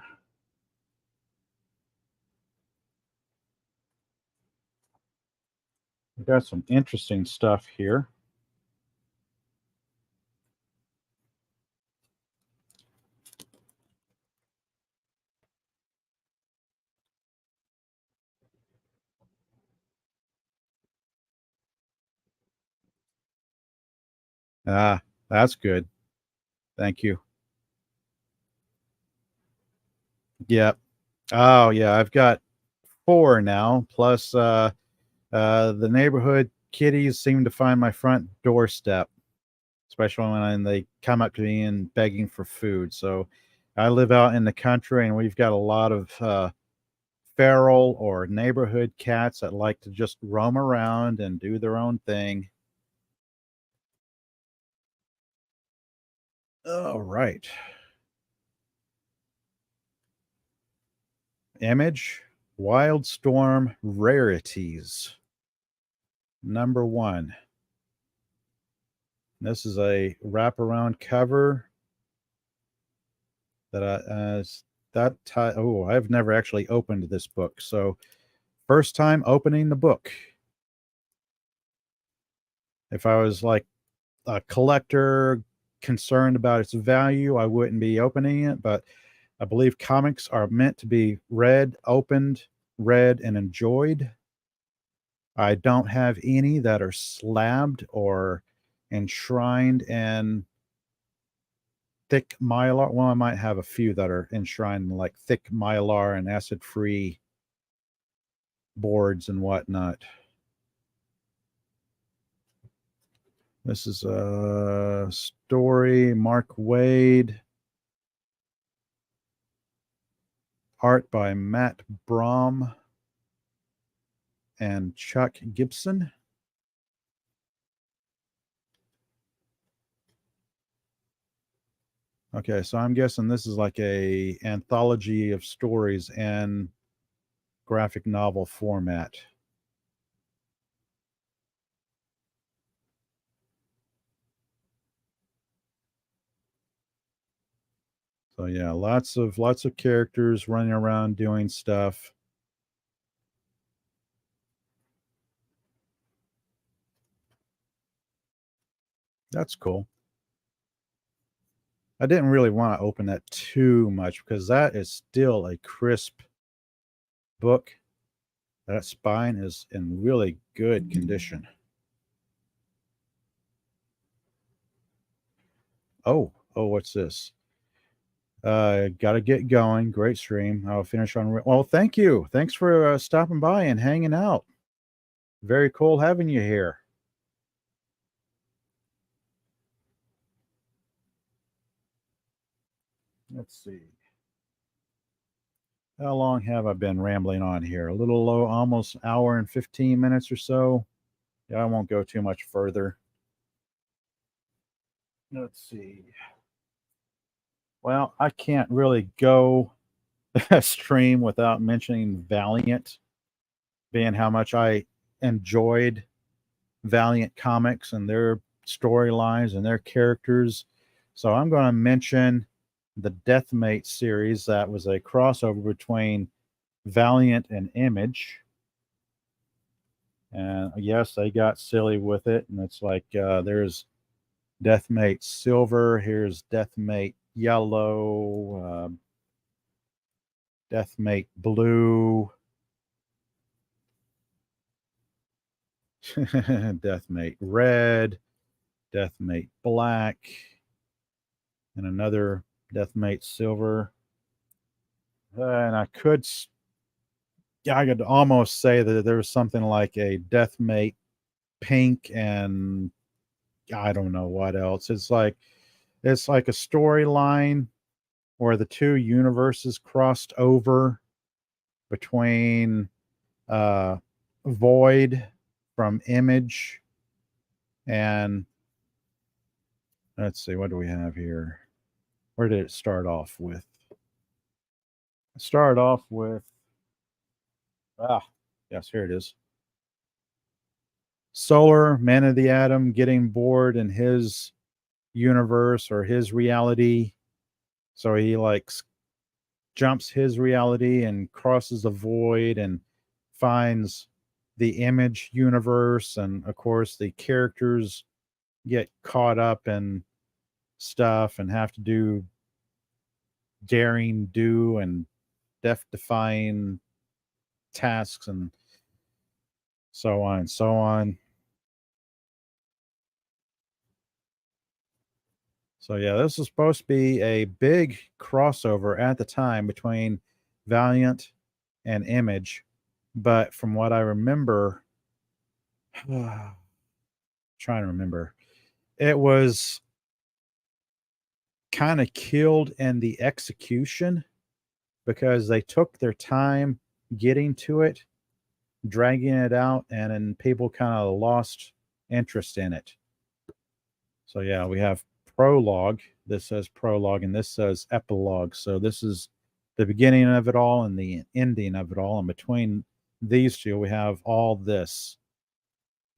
Speaker 1: We got some interesting stuff here. Ah, that's good. Thank you. Yep. Oh yeah, I've got four now. Plus, the neighborhood kitties seem to find my front doorstep, especially when they come up to me and begging for food. So, I live out in the country, and we've got a lot of feral or neighborhood cats that like to just roam around and do their own thing. All right. Image Wildstorm Rarities. Number one. This is a wraparound cover that I've never actually opened this book. So, first time opening the book. If I was like a collector concerned about its value, I wouldn't be opening it. But I believe comics are meant to be read, opened, read, and enjoyed. I don't have any that are slabbed or enshrined in thick mylar. Well, I might have a few that are enshrined in like thick mylar and acid free boards and whatnot. This is a story, Mark Wade, art by Matt Brom and Chuck Gibson. Okay, so I'm guessing this is like a anthology of stories in graphic novel format. So yeah, lots of characters running around doing stuff. That's cool. I didn't really want to open that too much because that is still a crisp book. That spine is in really good condition. Oh, what's this? Got to get going. Great stream. I'll finish on. Well, thank you. Thanks for stopping by and hanging out. Very cool having you here. Let's see. How long have I been rambling on here? A little low, almost hour and 15 minutes or so. Yeah, I won't go too much further. Let's see. Well, I can't really go a stream without mentioning Valiant, being how much I enjoyed Valiant comics and their storylines and their characters. So I'm going to mention the Deathmate series that was a crossover between Valiant and Image. And yes, they got silly with it. And it's like there's Deathmate Silver, here's Deathmate Yellow, Deathmate Blue, Deathmate Red, Deathmate Black, and another Deathmate Silver. And I could almost say that there was something like a Deathmate Pink and I don't know what else. It's like a storyline where the two universes crossed over between uh, Void from Image and let's see, what do we have here? Where did it start off with? It started off with ah, yes, here it is. Solar, Man of the Atom, getting bored in his universe or his reality. So he like jumps his reality and crosses the void and finds the Image universe. And of course, the characters get caught up in stuff and have to do daring do and death defying tasks and so on and so on. So yeah, this was supposed to be a big crossover at the time between Valiant and Image, but from what I remember, trying to remember, it was kind of killed in the execution because they took their time getting to it, dragging it out, and then people kind of lost interest in it. So yeah, we have prologue. This says prologue, and this says epilogue. So this is the beginning of it all and the ending of it all. And between these two, we have all this.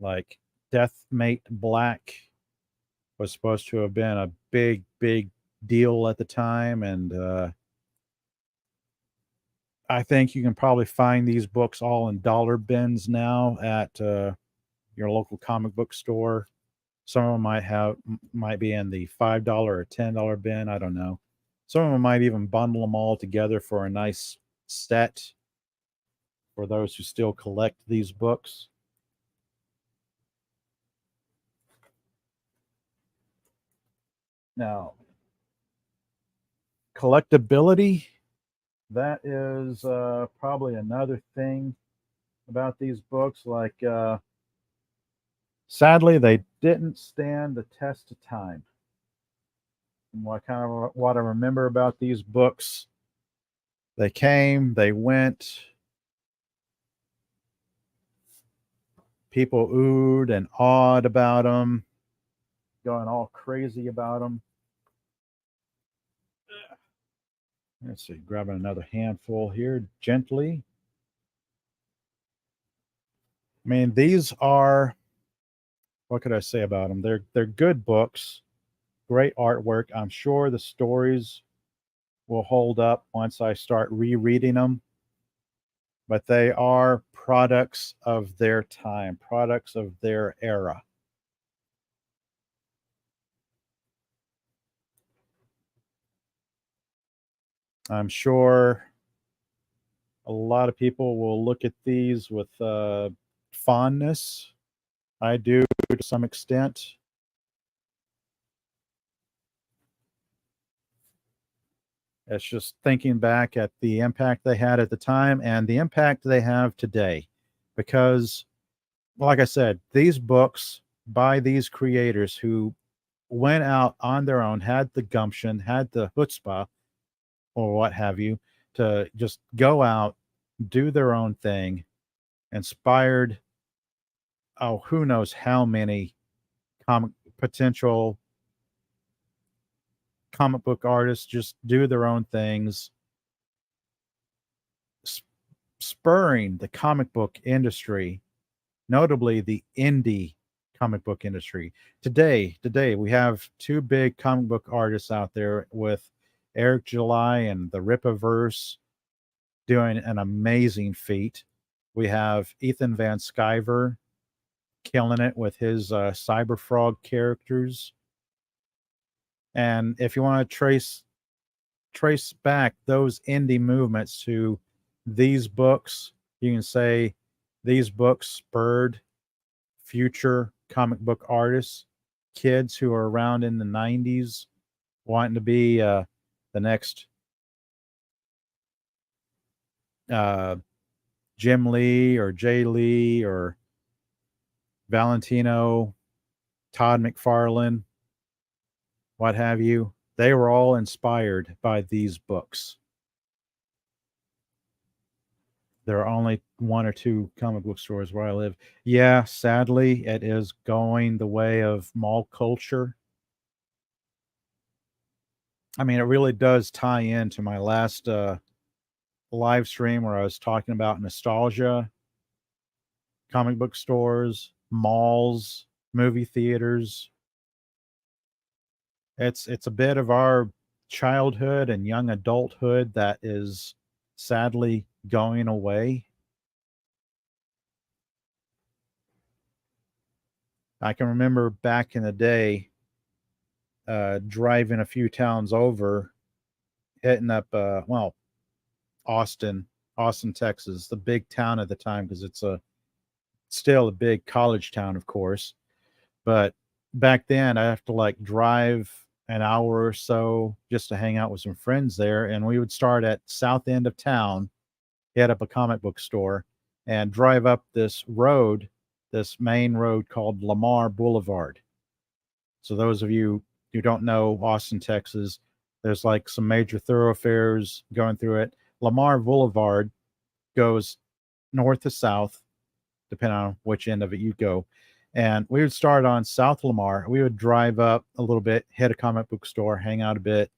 Speaker 1: Like Deathmate Black was supposed to have been a big, big deal at the time, and I think you can probably find these books all in dollar bins now at your local comic book store. Some of them might be in the $5 or $10 bin. I don't know. Some of them might even bundle them all together for a nice set for those who still collect these books. Now, collectability, that is probably another thing about these books. Like, sadly, they didn't stand the test of time. And what I remember about these books, they came, they went. People oohed and awed about them, going all crazy about them. Let's see, grabbing another handful here gently. I mean, these are, what could I say about them? They're good books, great artwork. I'm sure the stories will hold up once I start rereading them, but they are products of their time, products of their era. I'm sure a lot of people will look at these with fondness. I do to some extent. It's just thinking back at the impact they had at the time and the impact they have today. Because, like I said, these books by these creators who went out on their own, had the gumption, had the chutzpah, or what have you, to just go out, do their own thing, inspired, oh, who knows how many comic potential comic book artists just do their own things, spurring the comic book industry, notably the indie comic book industry. Today we have two big comic book artists out there with Eric July and the Rippaverse doing an amazing feat. We have Ethan Van Sciver killing it with his Cyber Frog characters. And if you want to trace back those indie movements to these books, you can say these books spurred future comic book artists, kids who are around in the 90s wanting to be the next Jim Lee or Jay Lee or Valentino, Todd McFarlane, what have you. They were all inspired by these books. There are only one or two comic book stores where I live. Yeah, sadly, it is going the way of mall culture. I mean, it really does tie into my last live stream where I was talking about nostalgia, comic book stores, malls, movie theaters. It's a bit of our childhood and young adulthood that is sadly going away. I can remember back in the day, driving a few towns over, hitting up Austin, Austin, Texas, the big town at the time because it's a still a big college town, of course. But back then, I have to like drive an hour or so just to hang out with some friends there, and we would start at south end of town, hit up a comic book store, and drive up this road, this main road called Lamar Boulevard. So those of you who don't know Austin, Texas, there's like some major thoroughfares going through it. Lamar Boulevard goes north to south, depending on which end of it you go. And we would start on South Lamar. We would drive up a little bit, hit a comic book store, hang out a bit,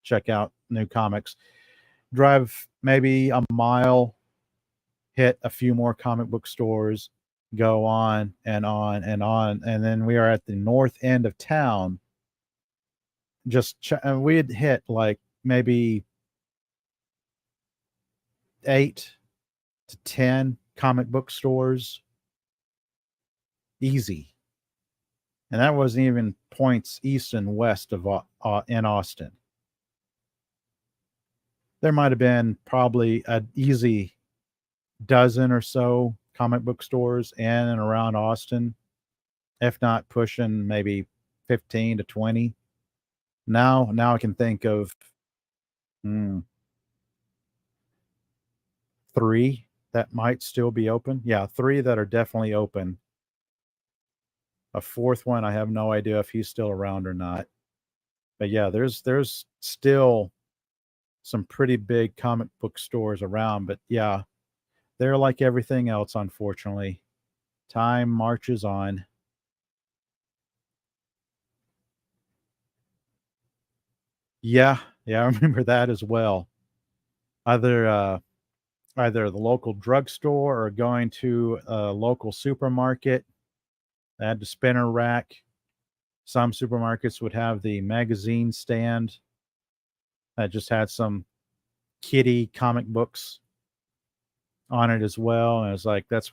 Speaker 1: check out new comics, drive maybe a mile, hit a few more comic book stores, go on and on and on. And then we are at the north end of town. We had hit like maybe 8 to 10 comic book stores easy. And that wasn't even points east and west of in Austin. There might have been probably an easy dozen or so comic book stores in and around Austin, if not pushing maybe 15 to 20. Now I can think of mm, 3 that might still be open. Yeah, 3 that are definitely open. A fourth one, I have no idea if he's still around or not. But yeah, there's still some pretty big comic book stores around. But yeah, they're like everything else, unfortunately. Time marches on. Yeah, yeah, I remember that as well. Either either the local drugstore or going to a local supermarket. They had the spinner rack. Some supermarkets would have the magazine stand that just had some kiddie comic books on it as well. And it's like that's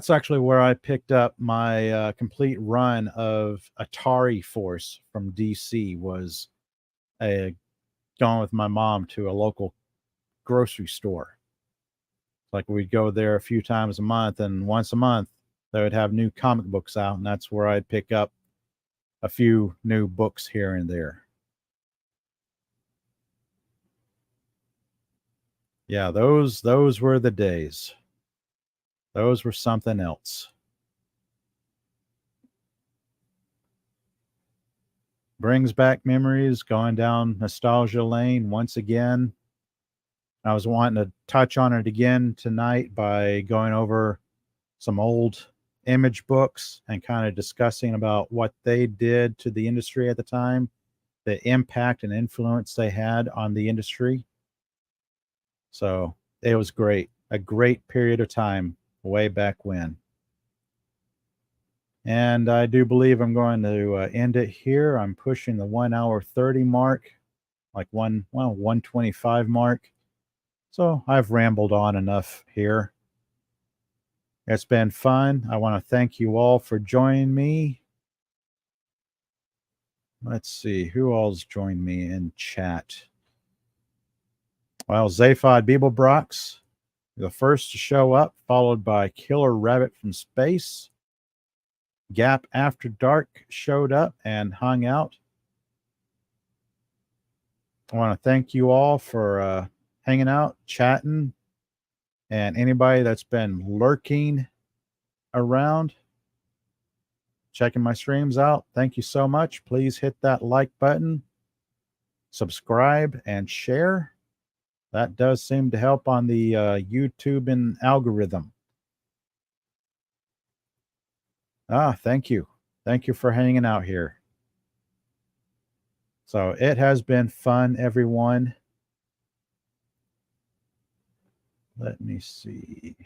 Speaker 1: actually where I picked up my complete run of Atari Force from DC. Was a going with my mom to a local grocery store. Like we'd go there a few times a month, and once a month they would have new comic books out, and that's where I'd pick up a few new books here and there. Yeah, those were the days. Those were something else. Brings back memories going down nostalgia lane once again. I was wanting to touch on it again tonight by going over some old image books and kind of discussing about what they did to the industry at the time, the impact and influence they had on the industry. So it was great, a great period of time way back when. And I do believe I'm going to end it here. I'm pushing the 1 hour 30 mark, like 125 mark. So I've rambled on enough here. It's been fun. I want to thank you all for joining me. Let's see who all's joined me in chat. Well, Zaphod Beeblebrox, the first to show up, followed by Killer Rabbit from Space. Gap After Dark showed up and hung out. I want to thank you all for hanging out, chatting, and anybody that's been lurking around. checking my streams out, thank you so much. Please hit that like button, subscribe, and share. That does seem to help on the YouTube and algorithm. Thank you. Thank you for hanging out here. So it has been fun, everyone. Let me see.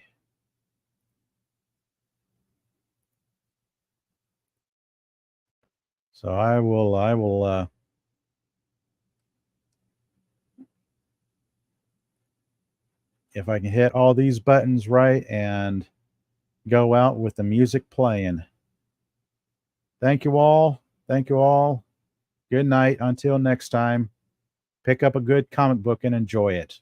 Speaker 1: So I will if I can hit all these buttons right and go out with the music playing. Thank you all. Thank you all. Good night. Until next time, pick up a good comic book and enjoy it.